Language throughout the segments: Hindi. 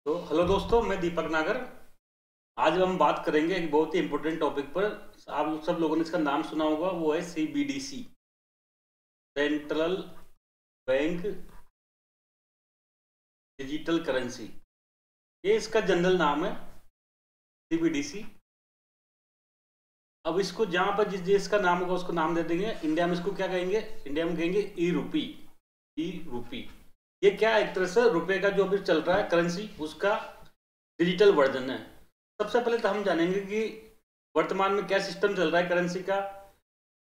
तो हेलो दोस्तों, मैं दीपक नागर। आज हम बात करेंगे एक बहुत ही इम्पोर्टेंट टॉपिक पर। आप सब लोगों ने इसका नाम सुना होगा, वो है CBDC, central bank digital currency. ये इसका जनरल नाम है, सीबीडीसी। अब इसको जहां पर जिस देश का नाम होगा उसको नाम दे देंगे। इंडिया में इसको क्या कहेंगे? इंडिया में कहेंगे ई रूपी। ई रूपी ये क्या है? एक तरह से रुपए का जो अभी चल रहा है करेंसी, उसका डिजिटल वर्जन है। सबसे पहले तो हम जानेंगे कि वर्तमान में क्या सिस्टम चल रहा है करेंसी का।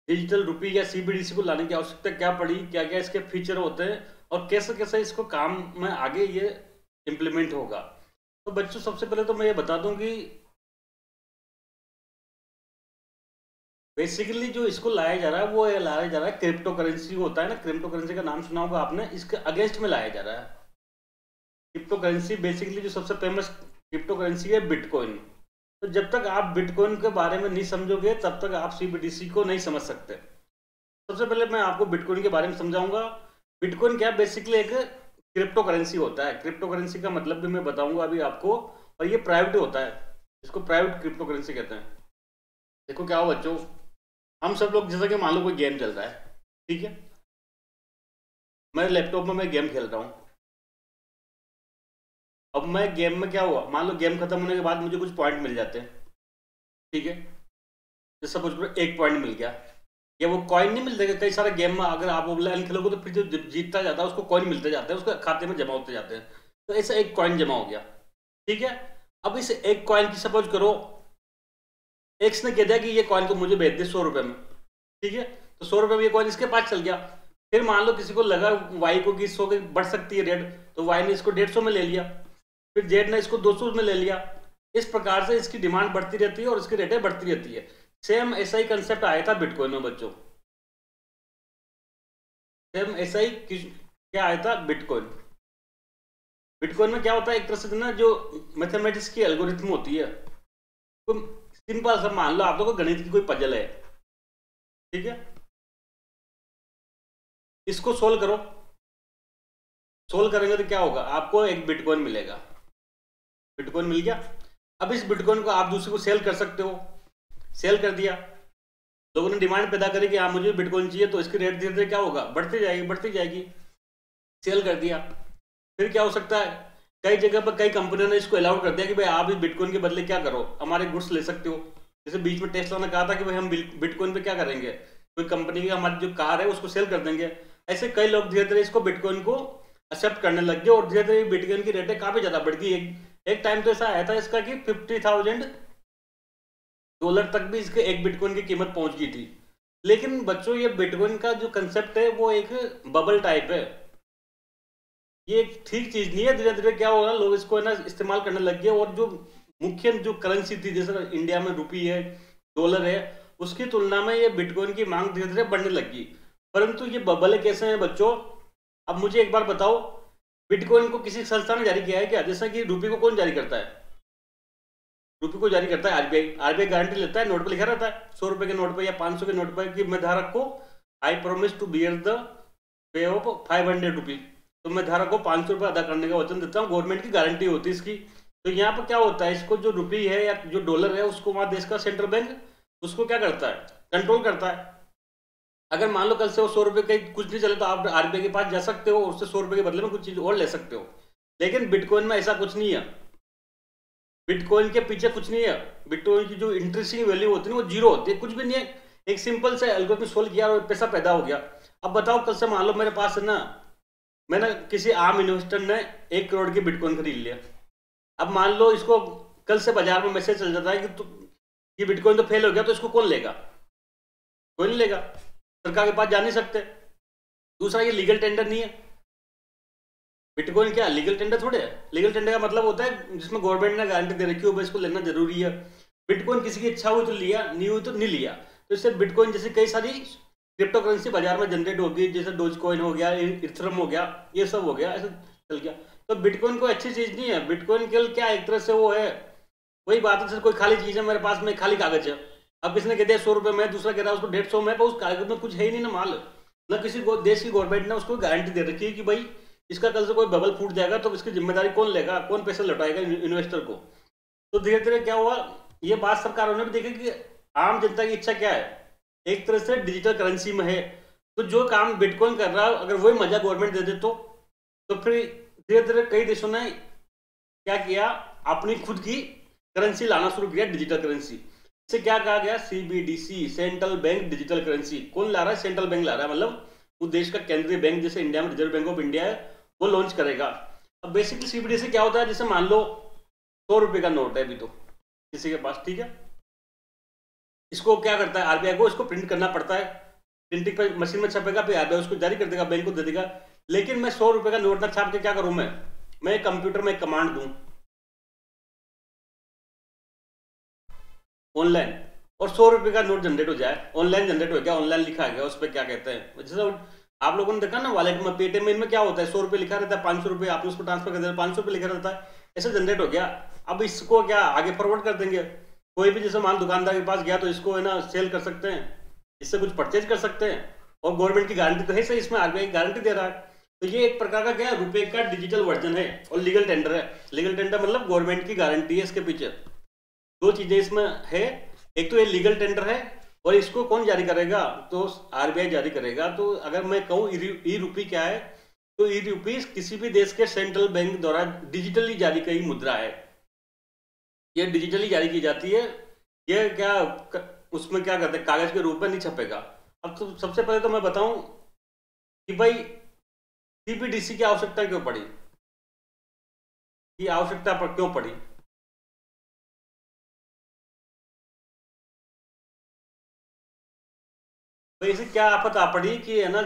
डिजिटल रुपी या सीबीडीसी को लाने की आवश्यकता क्या पड़ी, क्या क्या इसके फीचर होते हैं और कैसे कैसे इसको काम में आगे ये इम्प्लीमेंट होगा। तो बच्चों, सबसे पहले तो मैं ये बता दूं कि बेसिकली जो इसको लाया जा रहा है वो ये लाया जा रहा है, क्रिप्टो करेंसी होता है ना, क्रिप्टो करेंसी का नाम सुना होगा आपने। इसके अगेंस्ट में लाया जा रहा है क्रिप्टो करेंसी। बेसिकली जो सबसे फेमस क्रिप्टो करेंसी है बिटकॉइन। तो जब तक आप बिटकॉइन के बारे में नहीं समझोगे तब तक आप सीबीडीसी को नहीं समझ सकते। सबसे पहले मैं आपको बिटकॉइन के बारे में समझाऊंगा। बिटकॉइन क्या, बेसिकली एक क्रिप्टो करेंसी होता है। क्रिप्टो करेंसी का मतलब भी मैं बताऊंगा अभी आपको। और ये प्राइवेट होता है, इसको प्राइवेट क्रिप्टो करेंसी कहते हैं। देखो क्या हो बच्चों, हम सब लोग जैसा कि मान लो कोई गेम चल रहा है, ठीक है। मेरे लैपटॉप में मैं गेम खेल रहा हूँ। अब मैं गेम में क्या हुआ, मान लो गेम खत्म होने के बाद मुझे कुछ पॉइंट मिल जाते हैं, ठीक है। जैसे सपोज करो एक पॉइंट मिल गया, या वो कॉइन नहीं मिलते? कई सारे गेम में अगर आप ऑनलाइन खेलोगे तो फिर जो जीतता जाता है उसको कॉइन मिलते जाते हैं, उसके खाते में जमा होते जाते हैं। तो ऐसा एक कॉइन जमा हो गया, ठीक है। अब इस एक कॉइन की सपोज करो एक्स ने कह दिया कि ये कॉइन को मुझे बेच दे 100 रुपए में, ठीक है। तो 100 रुपए में ये कॉइन इसके पास चल गया। फिर मान लो किसी को लगा वाई को कि 100 की बढ़ सकती है रेट, तो वाई ने इसको 150 में ले लिया। फिर जेड ने इसको 200 में ले लिया। इस प्रकार से इसकी डिमांड बढ़ती रहती है और इसकी रेटें बढ़ती रहती है। सेम ऐसा ही कंसेप्ट आया था बिटकॉइन में बच्चों। सेम ऐसा ही क्या आया था बिटकॉइन। बिटकॉइन में क्या होता है, एक तरह से ना जो मैथमेटिक्स की एल्गोरिथम होती है, तो सिंपल सा मान लो आप लोग को गणित की कोई पजल है, ठीक है। इसको सोल्व करो। सोल्व करेंगे तो क्या होगा, आपको एक बिटकॉइन मिलेगा। बिटकॉइन मिल गया। अब इस बिटकॉइन को आप दूसरे को सेल कर सकते हो। सेल कर दिया, लोगों ने डिमांड पैदा करी कि हाँ मुझे बिटकॉइन चाहिए, तो इसकी रेट धीरे धीरे क्या होगा, बढ़ती जाएगी बढ़ती जाएगी। सेल कर दिया। फिर क्या हो सकता है, कई जगह पर कई कंपनियों ने इसको अलाउड कर दिया कि भाई आप इस बिटकॉइन के बदले क्या करो, हमारे गुड्स ले सकते हो। जैसे बीच में टेस्ला ने कहा था कि भाई हम बिटकॉइन पे क्या करेंगे, कोई कंपनी की हमारी जो कार है उसको सेल कर देंगे। ऐसे कई लोग धीरे धीरे इसको बिटकॉइन को एक्सेप्ट करने लग गए और धीरे धीरे बिटकॉइन की रेटें काफी ज्यादा बढ़ गई। एक टाइम तो ऐसा आया था इसका कि $50,000 तक भी इसके एक बिटकॉइन की कीमत पहुंच गई थी। लेकिन बच्चों, ये बिटकॉइन का जो कंसेप्ट है वो एक बबल टाइप है, ये एक ठीक चीज नहीं है। धीरे धीरे क्या होगा, लोग इसको है ना इस्तेमाल करने लग गए और जो मुख्य जो करेंसी थी, जैसे इंडिया में रुपी है, डॉलर है, उसकी तुलना में ये बिटकॉइन की मांग धीरे धीरे बढ़ने लगी। परंतु ये बबल कैसे हैं बच्चों, अब मुझे एक बार बताओ, बिटकॉइन को किसी संस्था ने जारी किया है क्या? जैसा कि रुपी को कौन जारी करता है? रुपये को जारी करता है आरबीआई। आरबीआई गारंटी लेता है, नोट पर लिखा रहता है 100 रुपए के नोट पर या 500 के नोट पर कि मैं धारक को I promise to bear the pay of 500 rupee. तो मैं धारक को 500 रुपये अदा करने का वचन देता हूँ। गवर्नमेंट की गारंटी होती है इसकी। तो यहाँ पर क्या होता है, इसको जो रुपी है या जो डॉलर है उसको वहां देश का सेंट्रल बैंक उसको क्या करता है, कंट्रोल करता है। अगर मान लो कल से वो 100 रुपये का कुछ नहीं चले तो आप आरबीआई के पास जा सकते हो, उससे 100 रुपये के बदले में कुछ चीज और ले सकते हो। लेकिन बिटकॉइन में ऐसा कुछ नहीं है। बिटकॉइन के पीछे कुछ नहीं है। बिटकॉइन की जो इंटरेस्टिंग वैल्यू होती है वो जीरो होती है, कुछ भी नहीं है। एक सिंपल से एल्गोरिथम सोल्व किया और पैसा पैदा हो गया। अब बताओ, कल से मान लो मेरे पास है ना, मैंने किसी आम इन्वेस्टर ने 1 करोड़ की बिटकॉइन खरीद लिया। अब मान लो इसको कल से बाजार में मैसेज चल जाता है कि ये बिटकॉइन तो फेल हो गया, तो इसको कौन लेगा? कोई नहीं लेगा, सरकार के पास जा नहीं सकते। दूसरा, ये लीगल टेंडर नहीं है। बिटकॉइन क्या लीगल टेंडर थोड़े है। लीगल टेंडर का मतलब होता है जिसमें गवर्नमेंट ने गारंटी दे रखी हो भाई इसको लेना जरूरी है। बिटकॉइन किसी की इच्छा हुई तो लिया, नहीं हुई तो नहीं लिया। तो इससे बिटकॉइन जैसे कई सारी क्रिप्टो करेंसी बाजार में जनरेट होगी, जैसे डोज कॉइन हो गया, इथरम हो गया, ये सब हो गया, ऐसा चल गया। तो बिटकॉइन कोई अच्छी चीज नहीं है। बिटकॉइन केवल क्या एक तरह से वो है, वही बात है जैसे कोई खाली चीज है मेरे पास में, खाली कागज है। अब किसने कह दिया 100 रुपये में, दूसरा कह रहा है उसको 150 में, पर उस कागज में कुछ है ही नहीं ना माल। ना किसी देश की गवर्नमेंट ने उसको गारंटी दे रखी है कि भाई इसका कल से कोई बबल फूट जाएगा तो इसकी जिम्मेदारी कौन लेगा, कौन पैसे लौटाएगा इन्वेस्टर को। तो धीरे धीरे क्या हुआ, ये बात सरकारों ने भी देखी कि आम जनता की इच्छा क्या है, एक तरह से डिजिटल करेंसी में है, तो जो काम बिटकॉइन कर रहा है अगर वही मजा गवर्नमेंट दे दे तो फिर धीरे धीरे कई देशों ने क्या किया, अपनी खुद की करेंसी लाना शुरू किया, डिजिटल करेंसी। इसे क्या कहा गया, CBDC, central bank digital currency. कौन ला रहा है, सेंट्रल बैंक ला रहा है, मतलब उस देश का केंद्रीय बैंक जैसे इंडिया में रिजर्व बैंक ऑफ इंडिया है, वो लॉन्च करेगा। अब बेसिकली CBDC क्या होता है, जैसे मान लो 100 रुपए का नोट है अभी तो किसी के पास, ठीक है, इसको क्या करता है RBI को, इसको प्रिंट करना पड़ता है, प्रिंटिंग पर मशीन में छपेगा, फिर RBI उसको जारी कर देगा, बैंक को दे देगा। लेकिन मैं 100 रुपए का नोट ना छाप के क्या करूं, मैं कंप्यूटर में एक कमांड दूं ऑनलाइन, और 100 रुपए का नोट जनरेट हो जाए, ऑनलाइन जनरेट हो गया, ऑनलाइन लिखा गया, उस पर क्या कहते हैं, जैसे आप लोगों ने देखा ना वॉलेट में, पेटीएम में, इनमें क्या होता है, 100 रुपए लिखा रहता है, 500 रुपए आपने उसको ट्रांसफर कर दिया, 500 रुपए लिखा रहता है, ऐसे जनरेट हो गया। अब इसको क्या आगे फॉरवर्ड कर देंगे, कोई भी जैसे मान दुकानदार के पास गया तो इसको है ना सेल कर सकते हैं, इससे कुछ परचेज कर सकते हैं, और गवर्नमेंट की गारंटी तो है सही, इसमें RBI गारंटी दे रहा है। तो ये एक प्रकार का क्या है, रुपए का डिजिटल वर्जन है, और लीगल टेंडर है। लीगल टेंडर मतलब गवर्नमेंट की गारंटी है इसके पीछे। दो चीजें इसमें है, एक तो ये लीगल टेंडर है, और इसको कौन जारी करेगा, तो RBI जारी करेगा। तो अगर मैं कहूँ ई रूपी क्या है, तो ई रूपी किसी भी देश के सेंट्रल बैंक द्वारा डिजिटली जारी की मुद्रा है, ये डिजिटली जारी की जाती है। ये क्या उसमें क्या करते हैं, कागज के रूप में नहीं छपेगा। अब तो सबसे पहले तो मैं बताऊं कि भाई CBDC की आवश्यकता क्यों पड़ी, ये आवश्यकता पर क्यों पड़ी। भाई इसे क्या आफत आ पड़ी कि है ना,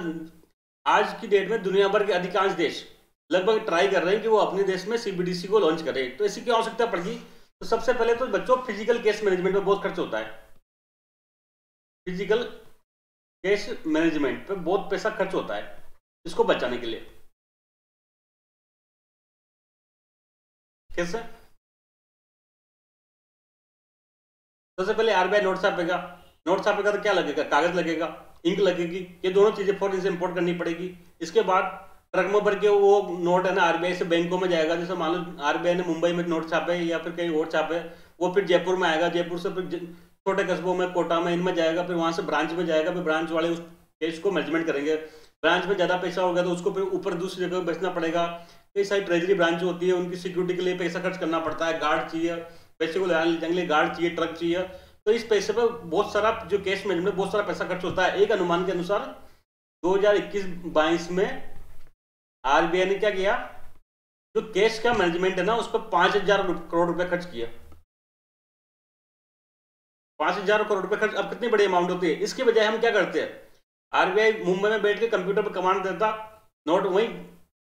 आज की डेट में दुनिया भर के अधिकांश देश लगभग ट्राई कर रहे हैं कि वो अपने देश में CBDC को लॉन्च करें। तो इसी की आवश्यकता पड़गी। तो सबसे पहले तो बच्चों फिजिकल केस मैनेजमेंट में बहुत खर्च होता है, फिजिकल केस मैनेजमेंट पे बहुत पैसा खर्च होता है, इसको बचाने के लिए। कैसे, सबसे पहले RBI नोट छापेगा, नोट छापेगा तो क्या लगेगा, कागज लगेगा, इंक लगेगी, ये दोनों चीजें फौरन से इंपोर्ट करनी पड़ेगी। इसके बाद ट्रक में भर के वो नोट है ना RBI से बैंकों में जाएगा। जैसे मान लो RBI ने मुंबई में नोट छापे या फिर कहीं और छापे, वो फिर जयपुर में आएगा, जयपुर से फिर छोटे कस्बों में, कोटा में, इनमें जाएगा, फिर वहां से ब्रांच में जाएगा, फिर ब्रांच वाले उस केस को मैनेजमेंट करेंगे। ब्रांच में ज्यादा पैसा होगा तो उसको फिर ऊपर दूसरी जगह बेचना पड़ेगा। कई सारी ट्रेजरी ब्रांच होती है, उनकी सिक्योरिटी के लिए पैसा खर्च करना पड़ता है, गार्ड चाहिए, पैसे को ले जाने के लिए गार्ड चाहिए, ट्रक चाहिए। तो इस पैसे पर बहुत सारा जो कैश मैनेजमेंट बहुत सारा पैसा खर्च होता है। एक अनुमान के अनुसार 2021-22 में RBI ने क्या किया, जो कैश का मैनेजमेंट है ना उस पर 5,000 करोड़ रुपए खर्च किया। 5,000 करोड़ रुपए खर्च, अब कितनी बड़ी अमाउंट होती है। इसके बजाय हम क्या करते हैं, RBI मुंबई में बैठ के कंप्यूटर पर कमांड देता, नोट वही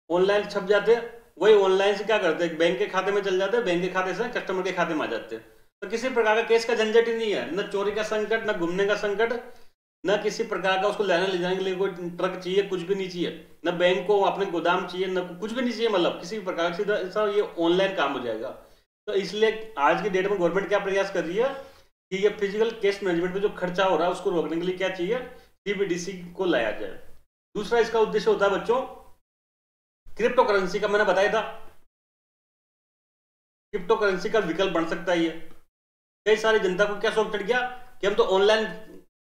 ऑनलाइन छप जाते, वही ऑनलाइन से क्या करते हैं, बैंक के खाते में चल जाते, बैंक के खाते से कस्टमर के खाते में आ जाते हैं। तो किसी प्रकार का केस का झंझट ही नहीं है, न चोरी का संकट, न घूमने का संकट, न किसी प्रकार का उसको लेने ले जाने के लिए कोई ट्रक चाहिए, कुछ भी नहीं चाहिए, न बैंक को अपने गोदाम चाहिए, न कुछ भी नहीं चाहिए, मतलब किसी भी प्रकार का सीधा ये ऑनलाइन काम हो जाएगा। तो इसलिए आज की डेट में गवर्नमेंट क्या प्रयास कर रही है कि ये फिजिकल केस मैनेजमेंट पे जो खर्चा हो रहा है उसको रोकने के लिए क्या चाहिए, CBDC को लाया जाए। दूसरा इसका उद्देश्य होता है बच्चों क्रिप्टो करेंसी का, मैंने बताया था क्रिप्टो करेंसी का विकल्प बन सकता है। ये कई सारी जनता को क्या शौक चढ़ गया कि हम तो ऑनलाइन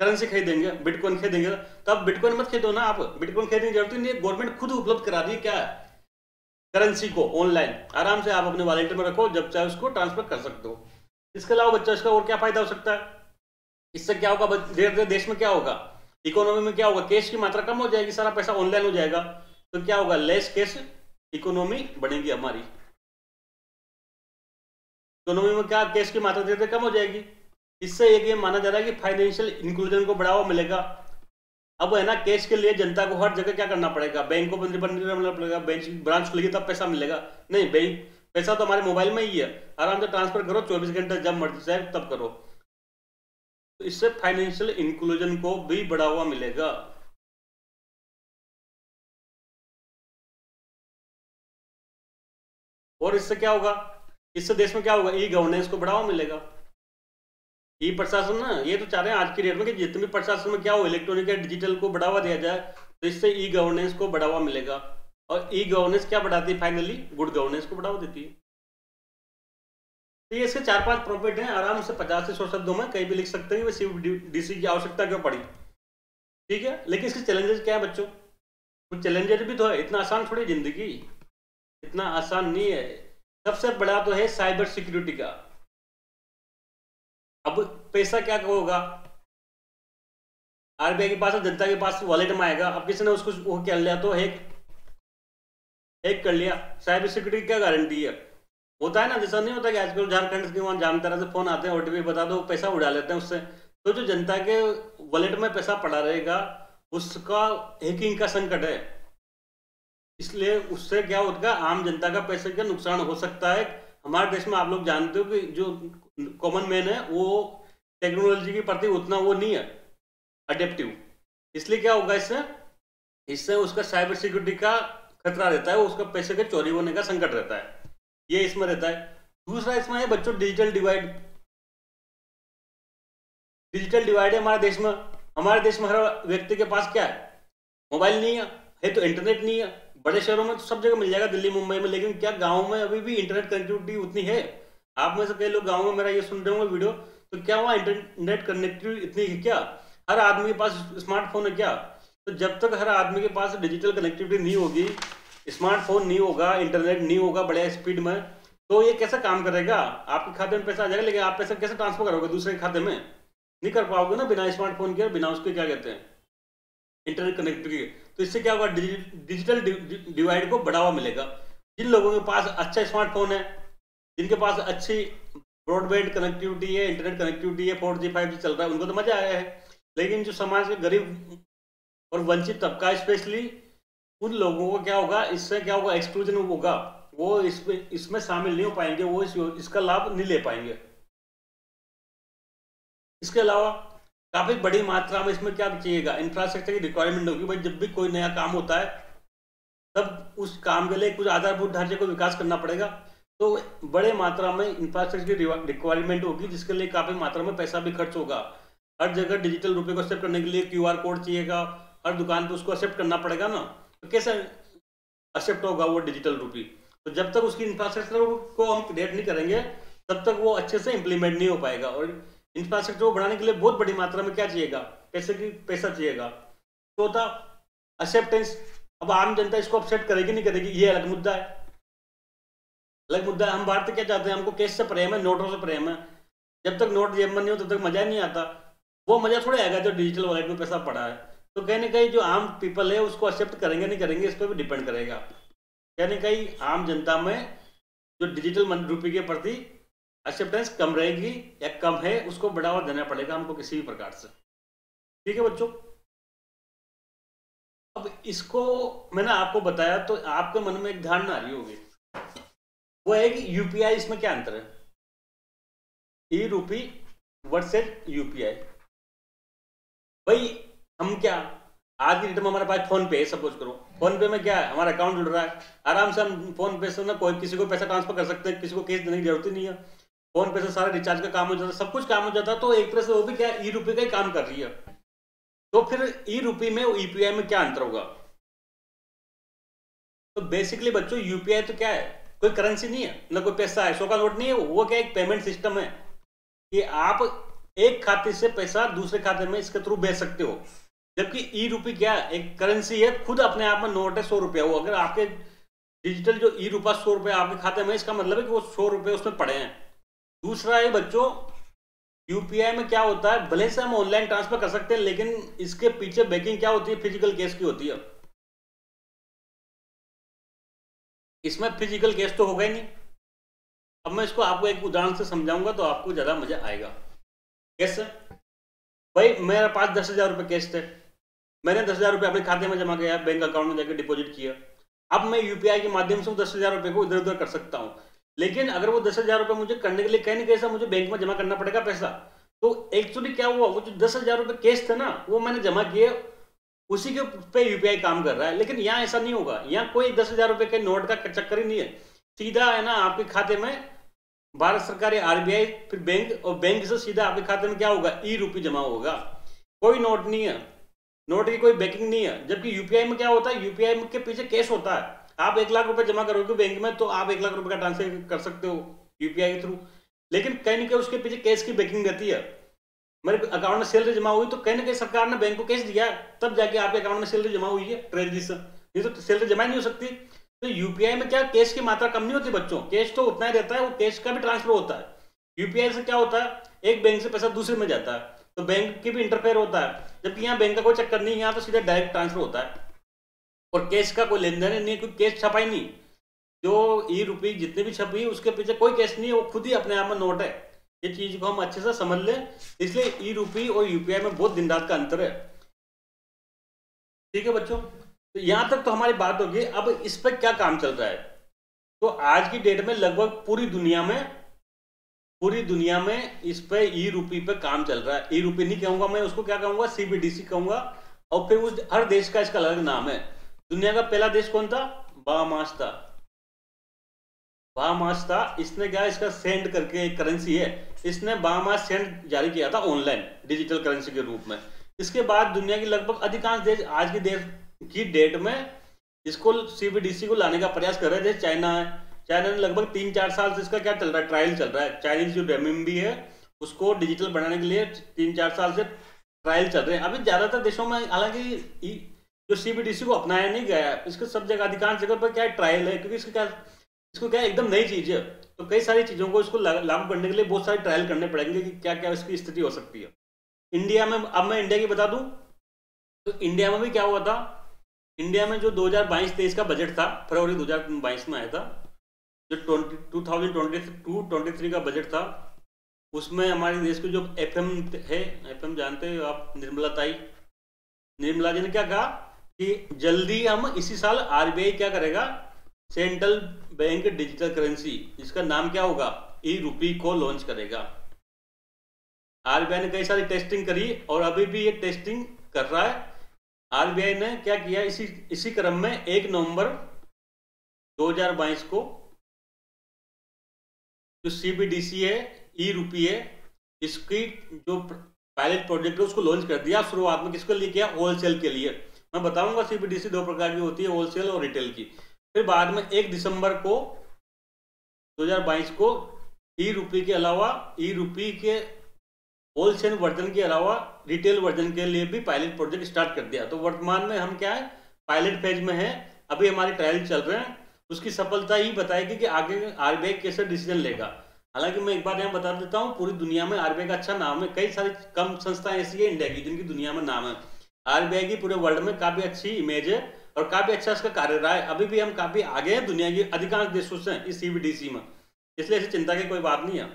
करेंसी खरीदेंगे, बिटकॉइन खरीदेंगे। तो अब बिटकॉइन मत खरीदो ना, आप बिटकॉइन खरीदने की जरूरत ही नहीं है, गवर्नमेंट खुद उपलब्ध करा दी क्या है, करेंसी को ऑनलाइन आराम से आप अपने वॉलेट में रखो, जब चाहे उसको ट्रांसफर कर सकते हो। इसके अलावा बच्चा इसका और क्या फायदा हो सकता है, इससे क्या होगा, धीरे धीरे देश में क्या होगा, इकोनॉमी में क्या होगा, कैश की मात्रा कम हो जाएगी, सारा पैसा ऑनलाइन हो जाएगा। तो क्या होगा, लेस कैश इकोनॉमी बढ़ेगी हमारी। इकोनॉमी में क्या, कैश की मात्रा धीरे धीरे कम हो जाएगी। इससे एक ये माना जा रहा है कि फाइनेंशियल इंक्लूजन को बढ़ावा मिलेगा। अब है ना कैश के लिए जनता को हर जगह क्या करना पड़ेगा, बैंक को बंद करना पड़ेगा, बैंक ब्रांच खुलेगी तब पैसा मिलेगा, नहीं बैंक पैसा तो हमारे मोबाइल में ही है, आराम से ट्रांसफर करो, 24 घंटे जब मर्जी चाहे तब करो। तो इससे फाइनेंशियल इंक्लूजन को भी बढ़ावा मिलेगा। और इससे क्या होगा, इससे देश में क्या होगा, ई गवर्नेंस को बढ़ावा मिलेगा। ई प्रशासन ना, ये तो चाह रहे हैं आज की डेट में कि जितने भी प्रशासन में क्या हो, इलेक्ट्रॉनिक या डिजिटल को बढ़ावा दिया जाए, तो इससे ई गवर्नेंस को बढ़ावा मिलेगा। और ई गवर्नेंस क्या बढ़ाती है? फाइनली गुड गवर्नेंस को बढ़ावा देती है। तो ये इसके 4-5 प्रॉफिट हैं, आराम से 50 से 100 शब्दों में कहीं भी लिख सकते हैं कि सिर्फ डीसी की आवश्यकता क्यों पड़ी। ठीक है, लेकिन इसके चैलेंजेस क्या है बच्चों? कुछ चैलेंजेस भी तो है, इतना आसान थोड़ी जिंदगी, इतना आसान नहीं है। सबसे बड़ा तो है साइबर सिक्योरिटी का। अब पैसा क्या होगा? आरबीआई के पास, जनता के पास वॉलेट में आएगा। अब किसी ने उसको वो क्या लिया तो हैक कर लिया। साइबर सिक्योरिटी क्या गारंटी है? होता है ना, जैसा नहीं होता कि आजकल झारखंड के वहां जाम तरह से फोन आते हैं, ओटीपी बता दो, पैसा उड़ा लेते हैं उससे। तो जो जनता के वॉलेट में पैसा पड़ा रहेगा उसका हैकिंग का संकट है, इसलिए उससे क्या होगा? आम जनता का पैसे का नुकसान हो सकता है। हमारे देश में आप लोग जानते हो कि जो कॉमन मैन है वो टेक्नोलॉजी के प्रति उतना वो नहीं है अडेप्टिव, इसलिए क्या होगा? इससे उसका साइबर सिक्योरिटी का खतरा रहता है, उसका पैसे के चोरी होने का संकट रहता है, ये इसमें रहता है। दूसरा इसमें है बच्चों डिजिटल डिवाइड। डिजिटल डिवाइड है हमारे देश में। हमारे देश में हर व्यक्ति के पास क्या है? मोबाइल नहीं है तो इंटरनेट नहीं है। बड़े शहरों में तो सब जगह मिल जाएगा, दिल्ली मुंबई में, लेकिन क्या गाँव में अभी भी इंटरनेट कनेक्टिविटी उतनी है? आप में से कई लोग गाँव में मेरा ये सुन रहे होंगे वीडियो, तो क्या वहाँ इंटरनेट कनेक्टिविटी इतनी है क्या? हर आदमी के पास स्मार्टफोन है क्या? तो जब तक हर आदमी के पास डिजिटल कनेक्टिविटी नहीं होगी, स्मार्टफोन नहीं होगा, इंटरनेट नहीं होगा बड़े स्पीड में, तो ये कैसे काम करेगा? आपके खाते में पैसा आ जाएगा, लेकिन आप पैसा कैसे ट्रांसफर करोगे दूसरे के खाते में? नहीं कर पाओगे ना बिना स्मार्टफोन के, बिना उसके क्या कहते हैं इंटरनेट कनेक्टिविटी। तो इससे क्या होगा? डिजिटल डिवाइड को बढ़ावा मिलेगा। जिन लोगों के पास अच्छा स्मार्टफोन है, जिनके पास अच्छी ब्रॉडबैंड कनेक्टिविटी है, इंटरनेट कनेक्टिविटी है, 4G 5G चल रहा है, उनको तो मजा आया है। लेकिन जो समाज के गरीब और वंचित तबका, स्पेशली उन लोगों को क्या होगा? इससे क्या होगा? एक्सक्लूजन होगा, वो इसमें शामिल नहीं हो पाएंगे, वो इसका लाभ नहीं ले पाएंगे। इसके अलावा काफी बड़ी मात्रा में इसमें क्या चाहिएगा? इंफ्रास्ट्रक्चर की रिक्वायरमेंट होगी भाई। जब भी कोई नया काम होता है तब उस काम के लिए कुछ आधारभूत ढांचे को विकास करना पड़ेगा, तो बड़े मात्रा में इंफ्रास्ट्रक्चर की रिक्वायरमेंट होगी, जिसके लिए काफी मात्रा में पैसा भी खर्च होगा। हर जगह डिजिटल रुपए को एक्सेप्ट करने के लिए QR कोड चाहिएगा, हर दुकान पे उसको एक्सेप्ट करना पड़ेगा ना, तो कैसे एक्सेप्ट होगा वो डिजिटल रुपी? तो जब तक उसकी इंफ्रास्ट्रक्चर को हम क्रिएट नहीं करेंगे तब तक वो अच्छे से इंप्लीमेंट नहीं हो पाएगा। और इंफ्रास्ट्रक्चर को बढ़ाने के लिए बहुत बड़ी मात्रा में क्या चाहिएगा? पैसा चाहिएगा। चौथा, एक्सेप्टेंस। अब आम जनता इसको एक्सेप्ट करेगी नहीं करेगी, ये अलग मुद्दा है। हम भारत क्या चाहते हैं? हमको कैश से प्रेम है, नोटों से प्रेम है। जब तक नोट जेब में नहीं हो तब तक मजा नहीं आता। वो मजा थोड़ा आएगा जो डिजिटल वॉलेट में पैसा पड़ा है। तो कहीं ना कहीं जो आम पीपल है उसको एक्सेप्ट करेंगे नहीं करेंगे, इस पर भी डिपेंड करेगा। कहीं ना कहीं आम जनता में जो डिजिटल रुपये के प्रति एक्सेप्टेंस कम रहेगी या कम है, उसको बढ़ावा देना पड़ेगा हमको किसी भी प्रकार से। ठीक है बच्चों, अब इसको मैंने आपको बताया तो आपके मन में एक धारणा आ रही होगी, वो है कि यूपीआई, इसमें क्या अंतर है? ई रूपी वर्सेज यूपीआई। भाई हम क्या, आज की डेट में हमारे पास फोन पे है, सपोज करो फोन पे में क्या है? हमारा अकाउंट जुड़ रहा है, आराम से हम फोन पे से ना कोई किसी को पैसा ट्रांसफर कर सकते हैं, किसी को कैश देने की जरूरत ही नहीं है। फोन पे से सारा रिचार्ज का काम हो जाता है, सब कुछ काम हो जाता है। तो एक तरह से वो भी क्या ई रूपी का ही काम कर रही है। तो फिर ई रूपी में यूपीआई में क्या अंतर होगा? तो बेसिकली बच्चों यूपीआई तो क्या है? कोई करेंसी नहीं है, ना कोई पैसा है, 100 का नोट नहीं है। वो क्या एक पेमेंट सिस्टम है कि आप एक खाते से पैसा दूसरे खाते में इसके थ्रू भेज सकते हो। जबकि ई रूपी क्या है? एक करेंसी है, खुद अपने आप में नोट है 100 रुपया। वो अगर आपके डिजिटल जो ई रूपा 100 रुपया आपके खाते में, इसका मतलब है कि वो 100 रुपये उसमें पड़े हैं। दूसरा है बच्चों, यूपीआई में क्या होता है? भले से हम ऑनलाइन ट्रांसफर कर सकते हैं, लेकिन इसके पीछे बैकिंग क्या होती है? फिजिकल कैश की होती है। इसमें फिजिकल कैश तो होगा ही नहीं। अब मैं इसको आपको एक उदाहरण से समझाऊंगा तो आपको ज्यादा मजा आएगा। कैसे? भाई मेरे पास 10,000 रुपये कैश थे, मैंने 10,000 रुपये अपने खाते में जमा किया, बैंक अकाउंट में जाकर डिपॉजिट किया। अब मैं यूपीआई के माध्यम से 10,000 रुपये को इधर उधर कर सकता हूँ, लेकिन अगर वो 10,000 रुपये मुझे करने के लिए कहीं ना कहीं मुझे बैंक में जमा करना पड़ेगा पैसा। तो एक्चुअली क्या हुआ, वो जो 10,000 रुपये कैश थे ना, वो मैंने जमा किए, उसी के पे यूपीआई काम कर रहा है। लेकिन यहाँ ऐसा नहीं होगा, यहाँ कोई 10,000 रुपये के नोट का चक्कर ही नहीं है। सीधा है ना आपके खाते में भारत सरकार या आरबीआई, फिर बैंक, और बैंक से सीधा आपके खाते में क्या होगा? ई रूपी जमा होगा, कोई नोट नहीं है। नोट की कोई बैकिंग नहीं है। जबकि यूपीआई में क्या होता है, यूपीआई के पीछे कैश होता है। आप 1 लाख रुपए जमा करोगे बैंक में तो आप 1 लाख रुपए का ट्रांसफर कर सकते हो यूपीआई के थ्रू। लेकिन कहीं ना कहीं उसके पीछे कैश की बैकिंग रहती है। मेरे अकाउंट में सैलरी जमा हुई तो कहीं ना कहीं सरकार ने बैंक को कैश दिया, तब जाके आपके अकाउंट में सैलरी जमा हुई है ट्रेजरी से, नहीं तो सैलरी जमा ही नहीं हो सकती। तो यूपीआई में क्या कैश की मात्रा कम नहीं होती बच्चों, कैश तो उतना ही रहता है, वो कैश का भी ट्रांसफर होता है। यूपीआई से क्या होता है, एक बैंक से पैसा दूसरे में जाता है तो बैंक की भी इंटरफेयर होता है, जबकि यहाँ बैंक का कोई चक्कर नहीं, यहाँ तो सीधा डायरेक्ट ट्रांसफर होता है और कैश का कोई लेन देन नहीं, कोई कैश छपाई नहीं। जो ई रुपये जितने भी छपी उसके पीछे कोई कैश नहीं है, वो खुद ही अपने आप में नोट है। ये चीज को हम अच्छे से समझ लें, इसलिए ई रुपये और यूपीआई में बहुत दिन रात का अंतर है। ठीक है बच्चों, तो यहां तक तो हमारी बात होगी। अब इस पर क्या काम चल रहा है, तो आज की डेट में लगभग पूरी दुनिया में इस पे ई रुपये पे काम चल रहा है। ई रुपये नहीं कहूंगा मैं, उसको क्या कहूंगा, सीबीडीसी कहूंगा। और फिर उस हर देश का इसका अलग नाम है। दुनिया का पहला देश कौन था, बाहामास था। बाहामास था, इसने क्या, इसका सेंड करके एक करेंसी है, इसने बाहामास सेंड जारी किया था ऑनलाइन डिजिटल करेंसी के रूप में। इसके बाद दुनिया की लगभग अधिकांश देश आज की देश की डेट में इसको सीबीडीसी को लाने का प्रयास कर रहे हैं। जैसे चाइना है, चाइना ने लगभग 3-4 साल से इसका क्या चल रहा है, ट्रायल चल रहा है। चाइनीज जो रेमिनबी है उसको डिजिटल बनाने के लिए 3-4 साल से ट्रायल चल रहे हैं। अभी ज्यादातर देशों में हालांकि जो सीबीडीसी को अपनाया नहीं गया है, इसके सब जगह अधिकांश जगह पर क्या ट्रायल है, क्योंकि इसको क्या एकदम नई चीज है। तो कई सारी चीजों को इसको लागू करने के लिए बहुत सारे ट्रायल करने पड़ेंगे कि क्या क्या इसकी स्थिति हो सकती है। इंडिया में, अब मैं इंडिया की बता दूं तो इंडिया में भी क्या हुआ था। इंडिया में जो 2022-23 का बजट था, फरवरी 2022 में आया था, जो 2022-23 का बजट था, उसमें हमारे देश के जो एफएम है, एफएम जानते हो आप, निर्मला जी ने क्या कहा कि जल्दी हम इसी साल आरबीआई क्या करेगा, सेंट्रल बैंक डिजिटल करेंसी, जिसका नाम क्या होगा, ई रुपी को लॉन्च करेगा। आरबीआई ने कई सारी टेस्टिंग करी और अभी भी ये टेस्टिंग कर रहा है। आरबीआई ने क्या किया, इसी क्रम में 1 नवंबर 2022 को जो सीबीडीसी है, ई रुपी है, इसकी जो पायलट प्रोजेक्ट है उसको लॉन्च कर दिया। शुरुआत में किसके लिए किया, होलसेल के लिए। मैं बताऊंगा सीबीडीसी 2 प्रकार की होती है, होलसेल और रिटेल की। फिर बाद में 1 दिसंबर को 2022 को ई रुपी के अलावा, ई रुपी के होलसेल वर्जन के अलावा रिटेल वर्जन के लिए भी पायलट प्रोजेक्ट स्टार्ट कर दिया। तो वर्तमान में हम क्या है, पायलट फेज में है, अभी हमारे ट्रायल चल रहे हैं। उसकी सफलता ही बताएगी कि आगे आरबीआई कैसे डिसीजन लेगा। हालांकि मैं एक बात यहाँ बता देता हूँ, पूरी दुनिया में आरबीआई का अच्छा नाम है। कई सारी कम संस्थाएं ऐसी है इंडिया की जिनकी दुनिया में नाम है। आरबीआई की पूरे वर्ल्ड में काफी अच्छी इमेज है और काफी अच्छा इसका कार्य रहा है। अभी भी हम काफी आगे हैं दुनिया के अधिकांश देशों से इस सीबीडीसी में, इसलिए ऐसी चिंता की कोई बात नहीं है।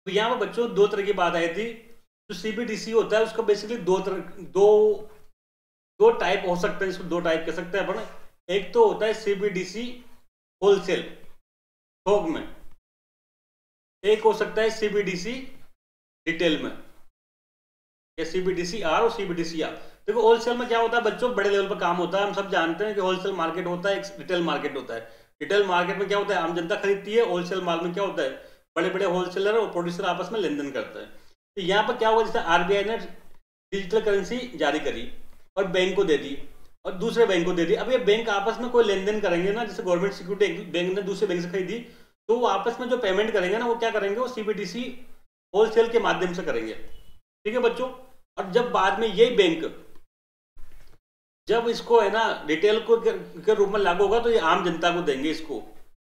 तो यहाँ पर बच्चों 2 तरह की बात आई थी। जो सीबीडीसी होता है उसका बेसिकली दो टाइप हो सकते हैं, इसको 2 टाइप कह सकते हैं अपन। एक तो होता है सीबीडीसी होलसेल थोक में, एक हो सकता है सीबीडीसी रिटेल में, या सीबीडीसी आर और सीबीडीसी आर। देखो होलसेल में क्या होता है बच्चों, बड़े लेवल पर काम होता है। हम सब जानते हैं कि होलसेल मार्केट होता है, एक रिटेल मार्केट होता है। रिटेल मार्केट में क्या होता है, आम जनता खरीदती है। होलसेल माल में क्या होता है, बड़े बड़े होलसेलर और प्रोड्यूसर आपस में लेन देन करते हैं। तो यहाँ पर क्या हुआ, जैसे आरबीआई ने डिजिटल करेंसी जारी करी और बैंक को दे दी और दूसरे बैंक को दे दी। अब ये बैंक आपस में कोई लेन देन करेंगे ना, जैसे गवर्नमेंट सिक्योरिटी एक बैंक ने दूसरे बैंक से खरीदी, तो वो आपस में जो पेमेंट करेंगे ना, वो क्या करेंगे, वो सीबीडीसी होलसेल के माध्यम से करेंगे। ठीक है बच्चों। और जब बाद में यही बैंक जब इसको है ना रिटेल को के रूप में लागू होगा, तो ये आम जनता को देंगे, इसको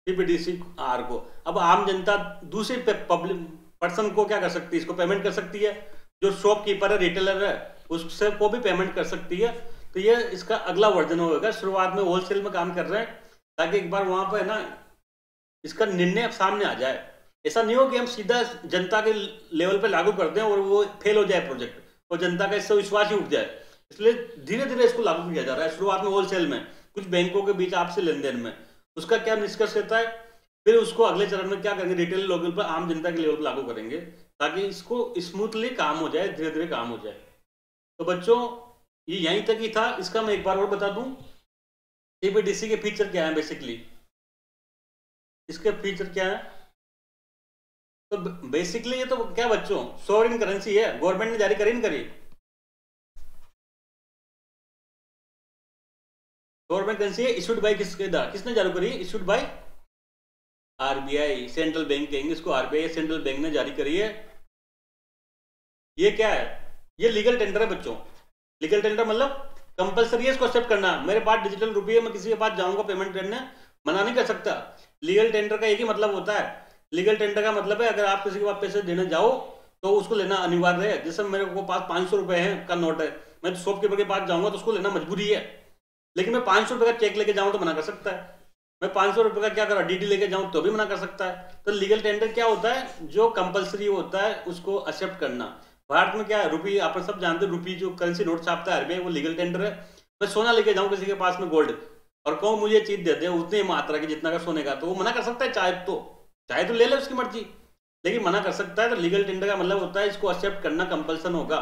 सीबीडीसी आर को। अब आम जनता दूसरे पब्लिक पर्सन को क्या कर सकती है, इसको पेमेंट कर सकती है। जो शॉपकीपर है, रिटेलर है, उससे को भी पेमेंट कर सकती है। तो ये इसका अगला वर्जन होगा। शुरुआत में होलसेल में काम कर रहे हैं ताकि एक बार वहां पर है ना इसका निर्णय सामने आ जाए। ऐसा नहीं हो कि हम सीधा जनता के लेवल पे लागू कर दें और वो फेल हो जाए प्रोजेक्ट और जनता का इससे विश्वास ही उठ जाए। इसलिए धीरे धीरे इसको लागू किया जा रहा है। शुरुआत में होलसेल में, कुछ बैंकों के बीच आपसी लेन देन में। उसका क्या निष्कर्ष रहता है, फिर उसको अगले चरण में क्या करेंगे, रिटेल लेवल पर, आम जनता के लेवल पर लागू करेंगे ताकि इसको स्मूथली काम हो जाए, धीरे धीरे काम हो जाए। तो बच्चों ये यहीं तक ही था। इसका मैं एक बार और बता दूं, सीबीडीसी के फीचर क्या है। बेसिकली इसके फीचर क्या है, तो बेसिकली ये तो क्या बच्चों, सॉवरेन करेंसी है, गवर्नमेंट ने जारी करी नहीं करी, गवर्नमेंट करेंसी है इशूड बाय किसने जारी करी है? Issued by RBI, central bank कहेंगे इसको, आरबीआई सेंट्रल बैंक ने जारी करी है। ये क्या है? ये लीगल टेंडर है बच्चों। लीगल टेंडर मतलब कंपलसरी है इसको एक्सेप्ट करना। मेरे पास डिजिटल रुपये, मैं किसी के पास जाऊंगा पेमेंट करने, मना नहीं कर सकता। लीगल टेंडर का एक ही मतलब होता है। लीगल टेंडर का मतलब है अगर आप किसी के पास पैसे देने जाओ तो उसको लेना अनिवार्य है। जैसे मेरे को पास 500 रुपए है का नोट है, मैं शॉपकीपर के पास जाऊंगा तो उसको लेना मजबूरी है। लेकिन मैं 500 रुपए का चेक लेके जाऊं तो मना कर सकता है। मैं 500 रुपए का क्या करा डीडी लेके जाऊं तो भी मना कर सकता है। तो लीगल टेंडर क्या होता है? जो कंपलसरी होता है उसको एक्सेप्ट करना। भारत में क्या है, रुपी आप सब जानते हैं, रुपी जो करेंसी नोट छापता है आरबीआई, वो लीगल टेंडर है। मैं सोना लेके जाऊं किसी के पास में गोल्ड और कहूं मुझे चीज दे दे उतनी मात्रा की जितना का सोने का, तो वो मना कर सकता है। चाहे तो ले ले, उसकी मर्जी, लेकिन मना कर सकता है। तो लीगल टेंडर का मतलब होता है इसको एक्सेप्ट करना कंपल्सन होगा।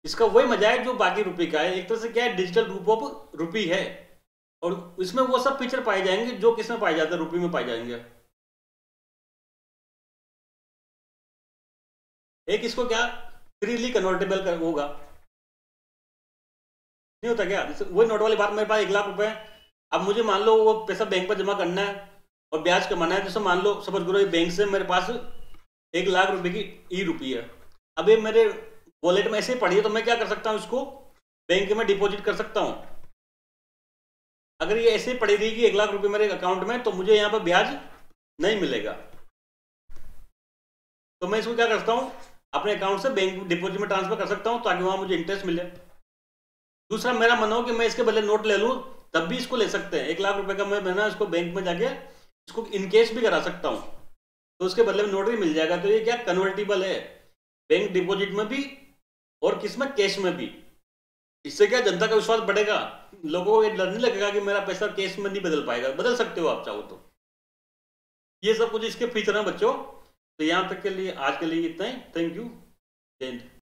इसका वही मजा है जो बाकी रुपये का है। एक तरह से क्या है, डिजिटल रूप ऑफ रुपी है, और इसमें वो सब फीचर पाए जाएंगे जो किसमें पाए जाते हैं, रुपी में पाए जाएंगे। एक इसको क्या फ्रीली कन्वर्टेबल होगा, नहीं होता क्या? जैसे वही नोट वाली बात, मेरे पास 1 लाख रुपए है। अब मुझे मान लो वो पैसा बैंक पर जमा करना है और ब्याज कमाना है। जैसे मान लो सपोज करो बैंक से मेरे पास 1 लाख रुपए की ई रुपी है। अब ये मेरे वॉलेट में ऐसे ही पड़ी है, तो मैं क्या कर सकता हूँ, इसको बैंक में डिपॉजिट कर सकता हूँ। अगर ये ऐसे ही पड़ी रहेगी 1 लाख रुपए मेरे अकाउंट में, तो मुझे यहाँ पर ब्याज नहीं मिलेगा। तो मैं इसको क्या करता हूँ, अपने अकाउंट से बैंक डिपॉजिट में ट्रांसफर कर सकता हूँ ताकि वहां मुझे इंटरेस्ट मिले। दूसरा, मेरा मन हो कि मैं इसके बदले नोट ले लूं, तब भी इसको ले सकते हैं। 1 लाख रुपए का मैं ना इसको बैंक में जाके इसको इनकेश भी करा सकता हूं, तो उसके बदले में नोट भी मिल जाएगा। तो ये क्या कन्वर्टेबल है, बैंक डिपॉजिट में भी और किस में, कैश में भी। इससे क्या जनता का विश्वास बढ़ेगा, लोगों को ये डर नहीं लगेगा कि मेरा पैसा कैश में नहीं बदल पाएगा। बदल सकते हो आप चाहो तो। ये सब कुछ इसके फीचर हैं बच्चों। तो यहाँ तक के लिए आज के लिए इतना ही। Thank you. जय हिंद।